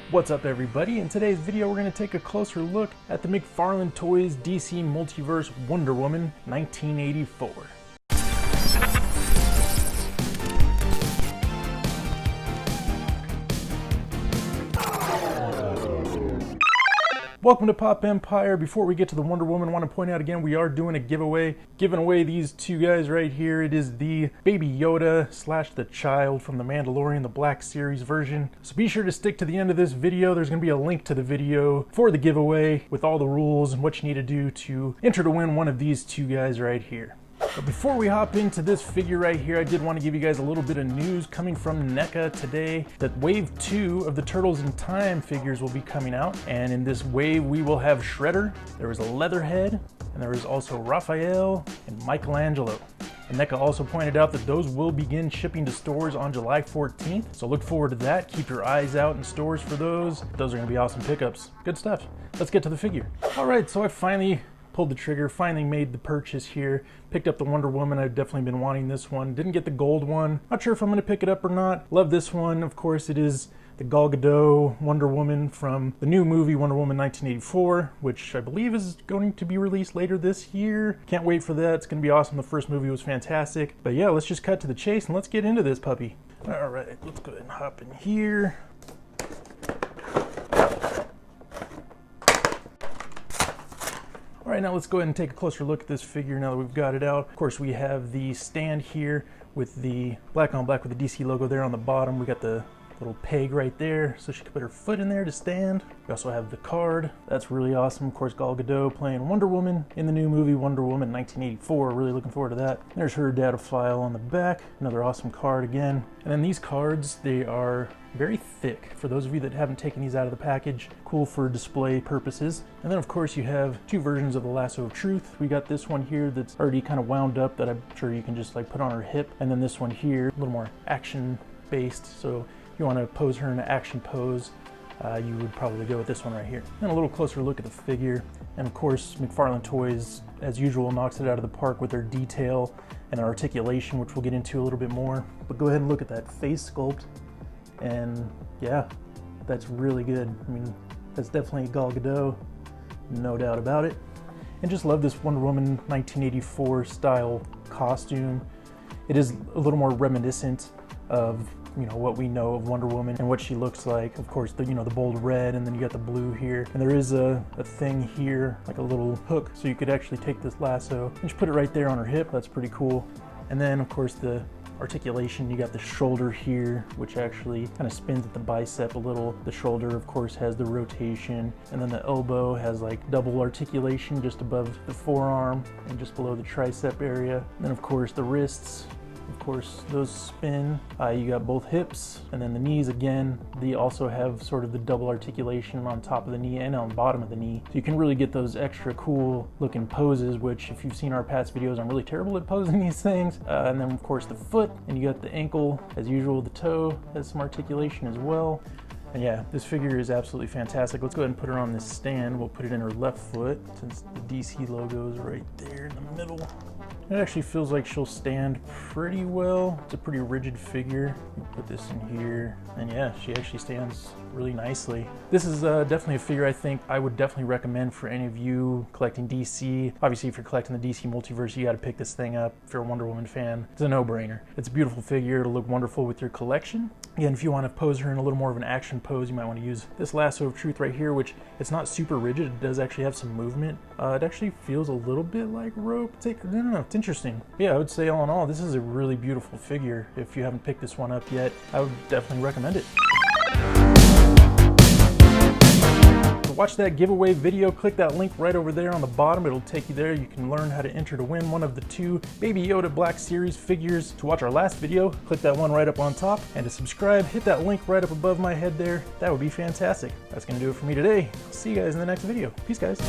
What's up everybody? In today's video we're going to take a closer look at the McFarlane Toys DC Multiverse Wonder Woman 1984. Welcome to Pop Empire. Before we get to the Wonder Woman, I want to point out again we are doing a giveaway. Giving away these two guys right here. It is the Baby Yoda / the child from the Mandalorian, the Black Series version. So be sure to stick to the end of this video. There's going to be a link to the video for the giveaway with all the rules and what you need to do to enter to win one of these two guys right here. But before we hop into this figure right here, I did want to give you guys a little bit of news coming from NECA today that Wave 2 of the Turtles in Time figures will be coming out. And in this wave, we will have Shredder, there is a Leatherhead, and there is also Raphael and Michelangelo. And NECA also pointed out that those will begin shipping to stores on July 14th. So look forward to that. Keep your eyes out in stores for those. Those are going to be awesome pickups. Good stuff. Let's get to the figure. All right, so I finally pulled the trigger, finally made the purchase here. Picked up the Wonder Woman. I've definitely been wanting this one. Didn't get the gold one. Not sure if I'm going to pick it up or not. Love this one. Of course, it is the Gal Gadot Wonder Woman from the new movie Wonder Woman 1984, which I believe is going to be released later this year. Can't wait for that. It's going to be awesome. The first movie was fantastic. But yeah, let's just cut to the chase and let's get into this puppy. All right, let's go ahead and hop in here. All right, now let's go ahead and take a closer look at this figure now that we've got it out. Of course, we have the stand here with the black on black with the DC logo there on the bottom. We got the little peg right there so she can put her foot in there to stand. We also have the card. That's really awesome. Of course, Gal Gadot playing Wonder Woman in the new movie Wonder Woman 1984. Really looking forward to that. There's her data file on the back. Another awesome card again. And then these cards, they are very thick. For those of you that haven't taken these out of the package, cool for display purposes. And then of course you have two versions of the Lasso of Truth. We got this one here that's already kind of wound up that I'm sure you can just like put on her hip. And then this one here, a little more action based. So if you want to pose her in an action pose, you would probably go with this one right here. And a little closer look at the figure. And of course, McFarlane Toys, as usual, knocks it out of the park with their detail and their articulation, which we'll get into a little bit more. But go ahead and look at that face sculpt. And yeah, that's really good. I mean, that's definitely Gal Gadot, no doubt about it. And just love this Wonder Woman 1984 style costume. It is a little more reminiscent of what we know of Wonder Woman and what she looks like. Of course, the bold red, and then you got the blue here. And there is a thing here, like a little hook, so you could actually take this lasso and just put it right there on her hip. That's pretty cool. And then of course the articulation, you got the shoulder here, which actually kind of spins at the bicep a little. The shoulder, of course, has the rotation, and then the elbow has like double articulation just above the forearm and just below the tricep area. And then of course the wrists, of course, those spin. You got both hips, and then the knees again. They also have sort of the double articulation on top of the knee and on the bottom of the knee. So you can really get those extra cool looking poses, which if you've seen our past videos, I'm really terrible at posing these things. And then of course the foot, and you got the ankle. As usual, the toe has some articulation as well. And yeah, this figure is absolutely fantastic. Let's go ahead and put her on this stand. We'll put it in her left foot since the DC logo is right there in the middle. It actually feels like she'll stand pretty well. It's a pretty rigid figure. Put this in here, and yeah, she actually stands really nicely. This is definitely a figure I think I would definitely recommend for any of you collecting DC. Obviously, if you're collecting the DC Multiverse, you got to pick this thing up. If you're a Wonder Woman fan, it's a no-brainer. It's a beautiful figure. It'll look wonderful with your collection. Again, if you want to pose her in a little more of an action pose, you might want to use this Lasso of Truth right here, which it's not super rigid. It does actually have some movement. It actually feels a little bit like rope. I don't know, it's interesting. Yeah, I would say all in all, this is a really beautiful figure. If you haven't picked this one up yet, I would definitely recommend it. To watch that giveaway video, click that link right over there on the bottom. It'll take you there. You can learn how to enter to win one of the two Baby Yoda Black Series figures. To watch our last video, click that one right up on top. And to subscribe, hit that link right up above my head there. That would be fantastic. That's going to do it for me today. See you guys in the next video. Peace, guys.